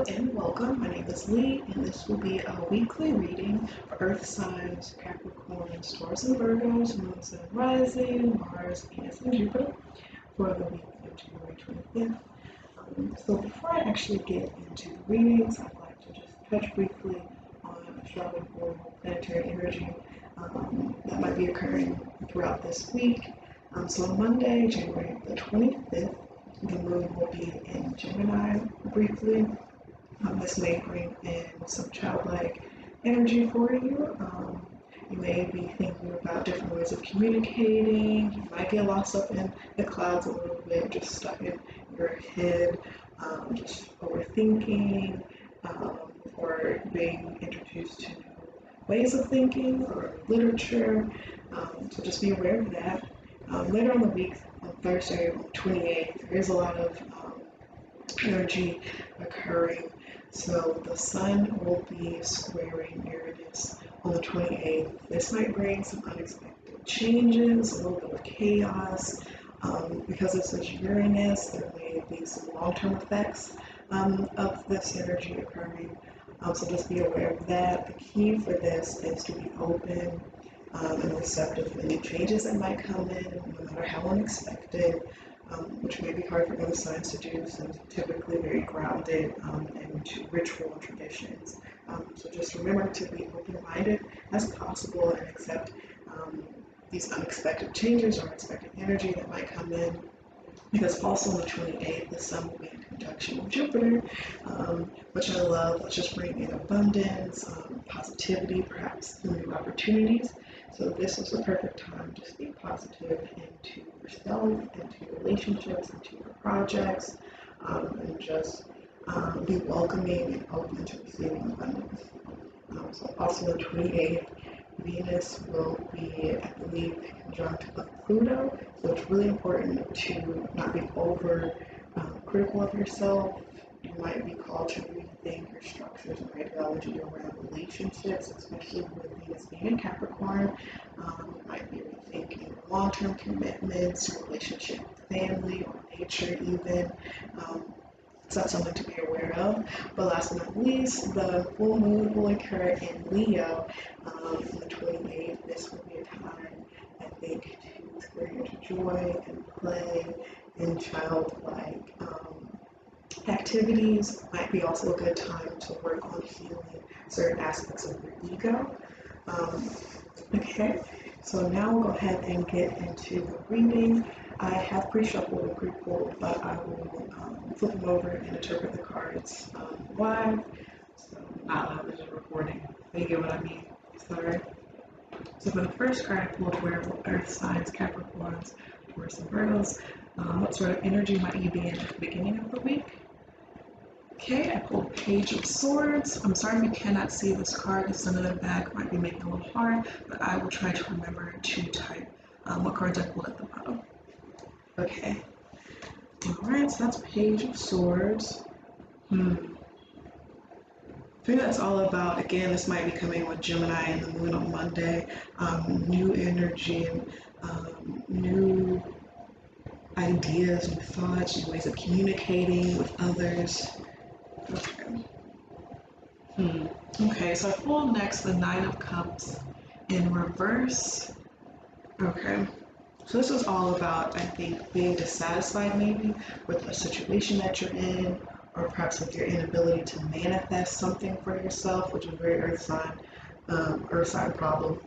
and welcome. My name is Lee, and this will be a weekly reading for Earth signs, Capricorn, Taurus, and Virgos, Moon, Sun, Rising, Mars, Venus, and Jupiter for the week of January 25th. So before I actually get into the readings, I'd like to just touch briefly on astrological planetary energy that might be occurring throughout this week. So on Monday, January the 25th, the moon will be in Gemini briefly. This may bring in some childlike energy for you. You may be thinking about different ways of communicating. You might get lost up in the clouds a little bit, just stuck in your head, just overthinking, or being introduced to new ways of thinking or literature. So just be aware of that. Later on the week, on Thursday, on the 28th, there is a lot of energy occurring. So the sun will be squaring Uranus on the 28th. This might bring some unexpected changes, a little bit of chaos. Because this is Uranus, there may be some long-term effects of this energy occurring. So just be aware of that. The key for this is to be open and receptive to any changes that might come in, no matter how unexpected, which may be hard for other signs to do since typically very grounded into ritual and traditions. So just remember to be open-minded as possible and accept these unexpected changes or unexpected energy that might come in. Because also on the 28th, the sun will be in conjunction with Jupiter, which I love. Let's just bring in abundance, positivity, perhaps some new opportunities. So this is the perfect time to speak positive into yourself, into your relationships, into your projects, and just be welcoming and open to receiving abundance. So also on the 28th, Venus will be, I believe, conjunct with Pluto, so it's really important to not be over critical of yourself. You might be called to rethink your structures and ideology around relationships, especially with Venus being in Capricorn. You might be rethinking long-term commitments, your relationship with family or nature even. So that's something to be aware of. But last but not least, the full moon will occur in Leo on the 28th. This will be a time, I think, to experience joy and play and childlike activities. Might be also a good time to work on healing certain aspects of your ego. Okay, so now we'll go ahead and get into the reading. I have pre-shuffled and pre-pulled, but I will flip them over and interpret the cards live. So not live as a recording. You get what I mean? Sorry. So for the first card I pulled were Earth signs, Capricorns, Taurus, and Virgos. What sort of energy might you be in at the beginning of the week? Okay, I pulled Page of Swords. I'm sorry if you cannot see this card. The sun in the back might be making it a little hard, but I will try to remember to type what cards I pulled at the bottom. Okay. Alright, so that's Page of Swords. I think that's all about, again, this might be coming with Gemini and the moon on Monday, new energy, new ideas, new thoughts, new ways of communicating with others. Okay, so I pulled next the Nine of Cups in reverse. Okay, so this is all about, I think, being dissatisfied maybe with a situation that you're in, or perhaps with your inability to manifest something for yourself, which is a very earth sign problem.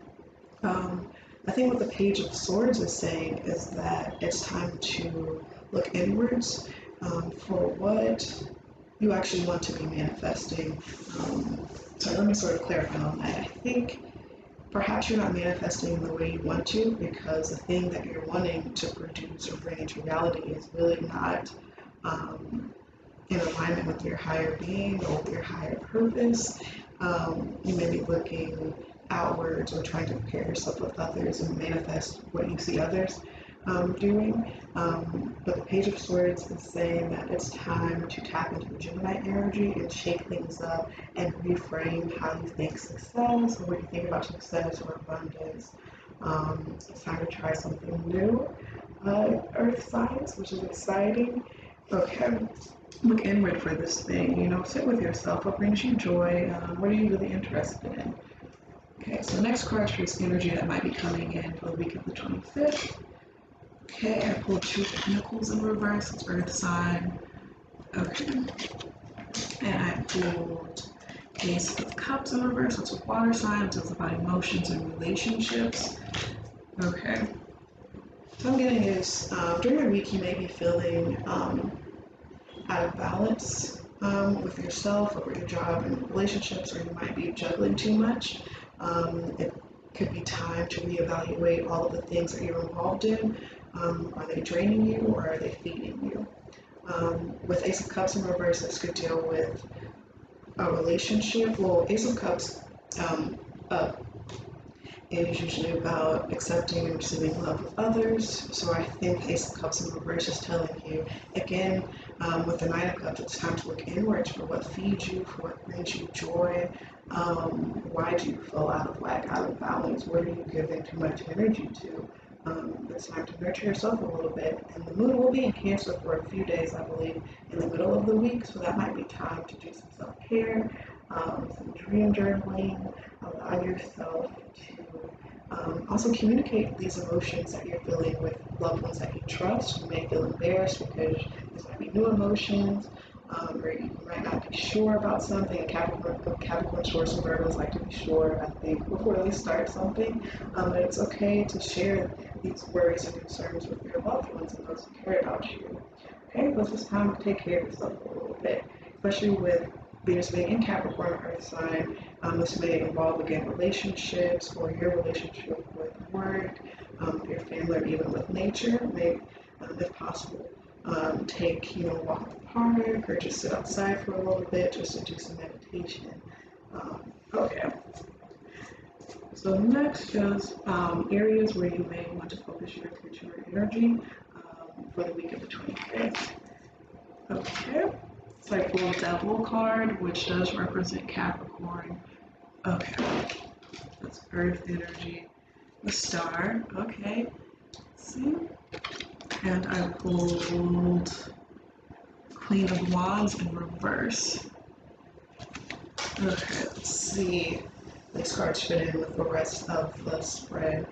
I think what the Page of Swords is saying is that it's time to look inwards for what you actually want to be manifesting. So let me sort of clarify on that. I think perhaps you're not manifesting the way you want to because the thing that you're wanting to produce or bring into reality is really not in alignment with your higher being or with your higher purpose. You may be looking outwards or trying to compare yourself with others and manifest what you see others doing. But the Page of Swords is saying that it's time to tap into the Gemini energy and shake things up and reframe how you think success or what you think about success or abundance. It's time to try something new. Earth signs, which is exciting. Okay, look inward for this thing. Sit with yourself. What brings you joy? What are you really interested in? Okay, so the next card shows energy that might be coming in for the week of the 25th. Okay, I pulled two Pentacles in reverse. It's Earth sign. Okay, and I pulled Ace of Cups in reverse. It's a water sign. It's about emotions and relationships. Okay. So I'm getting is during the week you may be feeling out of balance with yourself or with your job and relationships, or you might be juggling too much. It could be time to reevaluate all of the things that you're involved in. Are they draining you or are they feeding you? With Ace of Cups in reverse, this could deal with a relationship. Well, Ace of Cups up is usually about accepting and receiving love with others. So I think Ace of Cups in reverse is telling you, again, with the Nine of Cups, it's time to look inwards for what feeds you, for what brings you joy. Why do you feel out of whack, out of balance? What are you giving too much energy to? It's time to nurture yourself a little bit. And the moon will be in Cancer for a few days, I believe, in the middle of the week. So that might be time to do some self-care, some dream journaling, allow yourself to also communicate these emotions that you're feeling with loved ones that you trust. You may feel embarrassed because these might be new emotions, or you might not be sure about something. Capricorn, Taurus, and Virgos like to be sure, I think, before they start something. But it's okay to share these worries and concerns with your loved ones and those who care about you. Okay, because it's time to take care of yourself a little bit, especially with Venus being in Capricorn, Earth sign. This may involve, again, relationships or your relationship with work, your family, or even with nature. May, if possible, take, walk in the park or just sit outside for a little bit just to do some meditation. Okay. So next is areas where you may want to focus your attention or energy for the week of the 25th. Okay. So I pulled a Devil card, which does represent Capricorn. Okay. That's Earth energy. The Star. Okay. Let's see. And I pulled Queen of Wands in reverse. Okay, let's see. These cards fit in with the rest of the spread.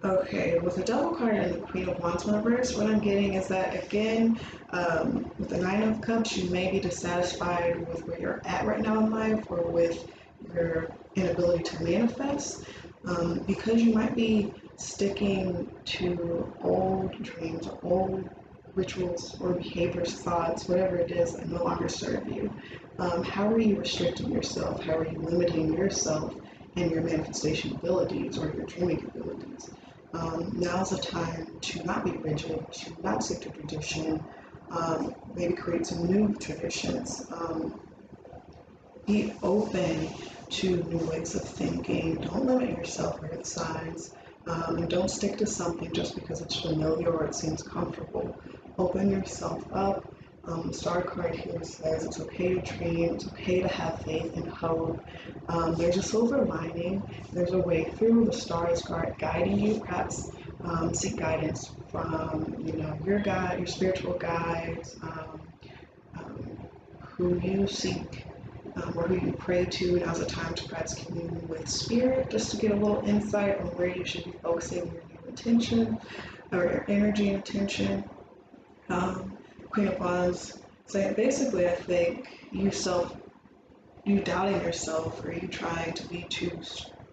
Okay, with the Devil card and the Queen of Wands in reverse, what I'm getting is that, again, with the Nine of Cups, you may be dissatisfied with where you're at right now in life or with your inability to manifest, because you might be sticking to old dreams, or old rituals or behaviors, thoughts, whatever it is that no longer serve you. How are you restricting yourself? How are you limiting yourself and your manifestation abilities or your dreaming abilities? Now's the time to not be rigid, to not stick to tradition, maybe create some new traditions. Be open to new ways of thinking. Don't limit yourself, Earth signs. And don't stick to something just because it's familiar or it seems comfortable. Open yourself up. The Star card here says it's okay to dream, it's okay to have faith and hope. There's a silver lining, there's a way through. The Star is guiding you. Perhaps seek guidance from your guide, your spiritual guides, who you seek or who you pray to. Now's a time to perhaps commune with spirit just to get a little insight on where you should be focusing your attention or your energy and attention. Queen of Wands saying basically, I think you doubting yourself or you trying to be too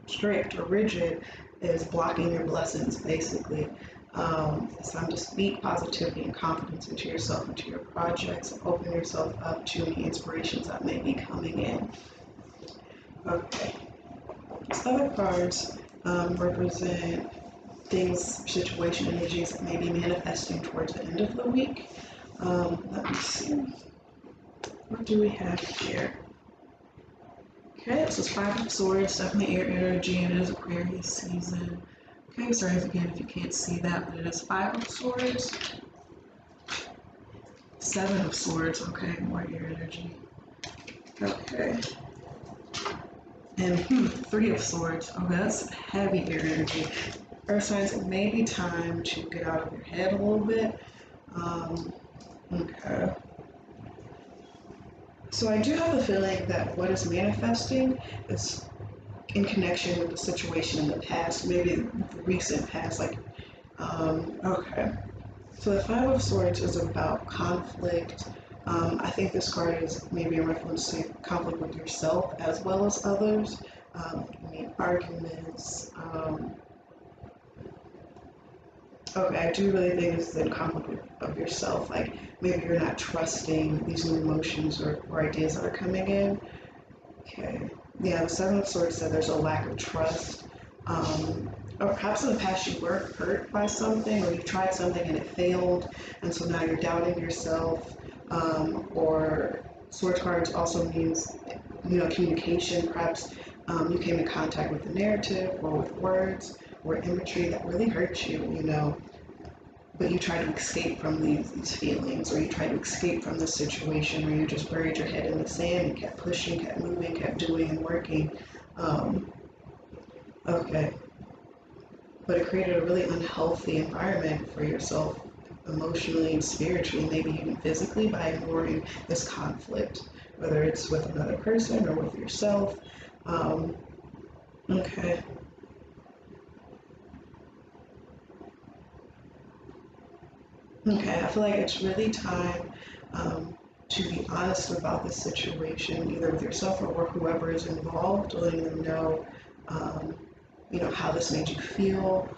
strict or rigid is blocking your blessings basically. It's time to speak positivity and confidence into yourself, into your projects, and open yourself up to any inspirations that may be coming in. Okay. These other cards represent things, situation, energies that may be manifesting towards the end of the week. Let me see. What do we have here? Okay, this is Five of Swords, definitely air energy, and it is Aquarius season. Okay, sorry again if you can't see that, but it is Five of Swords. Seven of Swords, okay, more air energy. Okay. And Three of Swords, okay, that's heavy air energy. Earth signs, it may be time to get out of your head a little bit. Okay. So I do have the feeling that what is manifesting is in connection with the situation in the past, maybe the recent past, like, okay. So the Five of Swords is about conflict. I think this card is maybe in reference to conflict with yourself as well as others. Arguments. Okay, I do really think this is in conflict of yourself. Like maybe you're not trusting these new emotions or ideas that are coming in. Okay. Yeah, the Seven of Swords said there's a lack of trust. Or perhaps in the past you were hurt by something or you tried something and it failed, and so now you're doubting yourself. Or Swords cards also means, communication. Perhaps you came in contact with a narrative or with words or imagery that really hurt you, but you try to escape from these feelings, or you try to escape from this situation, or you just buried your head in the sand and kept pushing, kept moving, kept doing and working. Okay. But it created a really unhealthy environment for yourself emotionally and spiritually, maybe even physically, by ignoring this conflict, whether it's with another person or with yourself. Okay. Okay, I feel like it's really time to be honest about the situation, either with yourself or whoever is involved, letting them know, how this made you feel.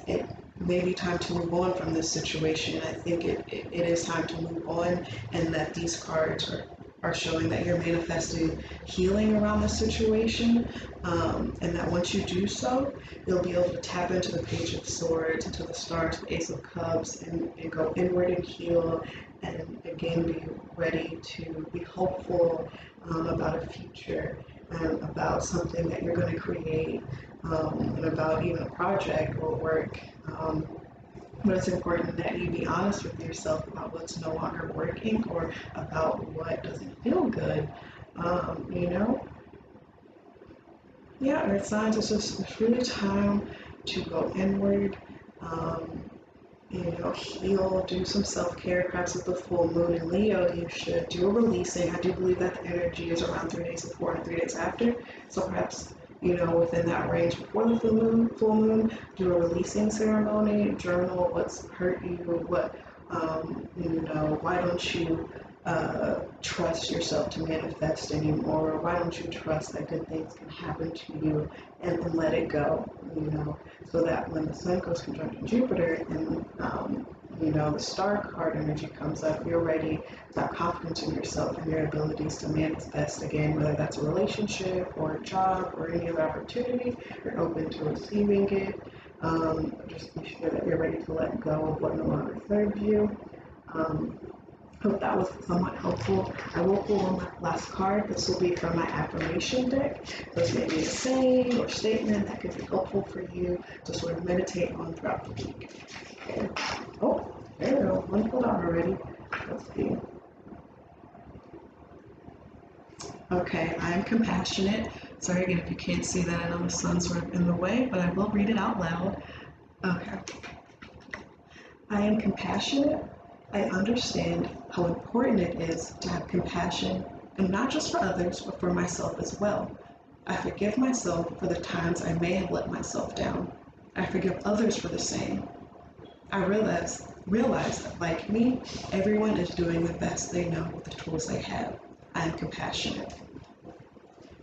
It may be time to move on from this situation. I think it is time to move on, and that these cards are showing that you're manifesting healing around the situation, and that once you do so, you'll be able to tap into the Page of Swords, into the Stars, the Ace of Cups, and go inward and heal, and again be ready to be hopeful about a future, and about something that you're going to create, and about even a project or work. But it's important that you be honest with yourself about what's no longer working, or about what doesn't feel good. You know? Yeah, Earth signs, it's really time to go inward, heal, do some self-care. Perhaps with the full moon in Leo, you should do a releasing. I do believe that the energy is around 3 days before and 3 days after. So perhaps, within that range before the full moon, do a releasing ceremony, journal what's hurt you, why don't you trust yourself to manifest anymore? Why don't you trust that good things can happen to you, and let it go, so that when the sun goes conjunct Jupiter and, the star card energy comes up, you're ready to have confidence in yourself and your abilities to manifest again, whether that's a relationship or a job or any other opportunity. You're open to receiving it. Just be sure that you're ready to let go of what no longer serves you. Hope that was somewhat helpful. I will pull one last card. This will be from my affirmation deck. This may be a saying or statement that could be helpful for you to sort of meditate on throughout the week. Okay. Oh, there we go. One pulled out already. Let's see. Okay, I am compassionate. Sorry again if you can't see that. I know the sun's sort of in the way, but I will read it out loud. Okay. I am compassionate. I understand how important it is to have compassion, and not just for others, but for myself as well. I forgive myself for the times I may have let myself down. I forgive others for the same. I realize that, like me, everyone is doing the best they know with the tools they have. I am compassionate.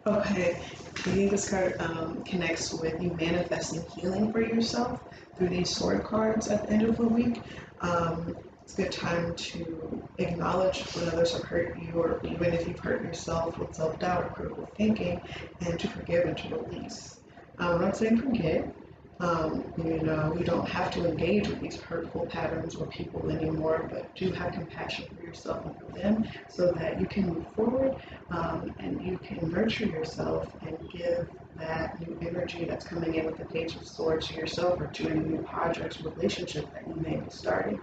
Okay, I think this card connects with you manifesting healing for yourself through these sword cards at the end of the week. It's a good time to acknowledge when others have hurt you, or even if you've hurt yourself with self-doubt or critical thinking, and to forgive and to release. I'm not saying forget. You don't have to engage with these hurtful patterns or people anymore, but do have compassion for yourself and for them, so that you can move forward, and you can nurture yourself and give that new energy that's coming in with the Page of Swords to yourself, or to any new projects or relationship that you may be starting.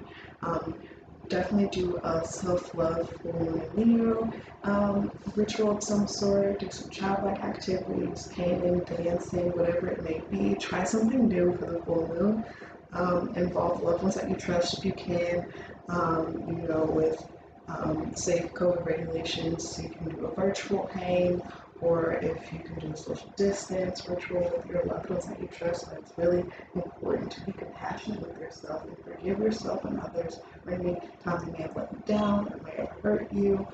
definitely do a self-love full moon in Leo ritual of some sort. Do some childlike activities, painting, dancing, whatever it may be. Try something new for the full moon. Involve loved ones that you trust if you can. With safe COVID regulations, you can do a virtual hang, or if you can do a social distance virtual with your loved ones that you trust. It's really important to be compassionate with yourself and forgive yourself and others for any times they may have let you down or may have hurt you.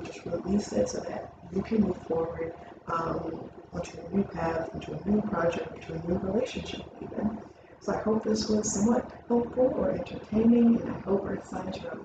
Just release it so that you can move forward onto a new path, into a new project, into a new relationship even. So I hope this was somewhat helpful or entertaining, and I hope Earth Signs you have a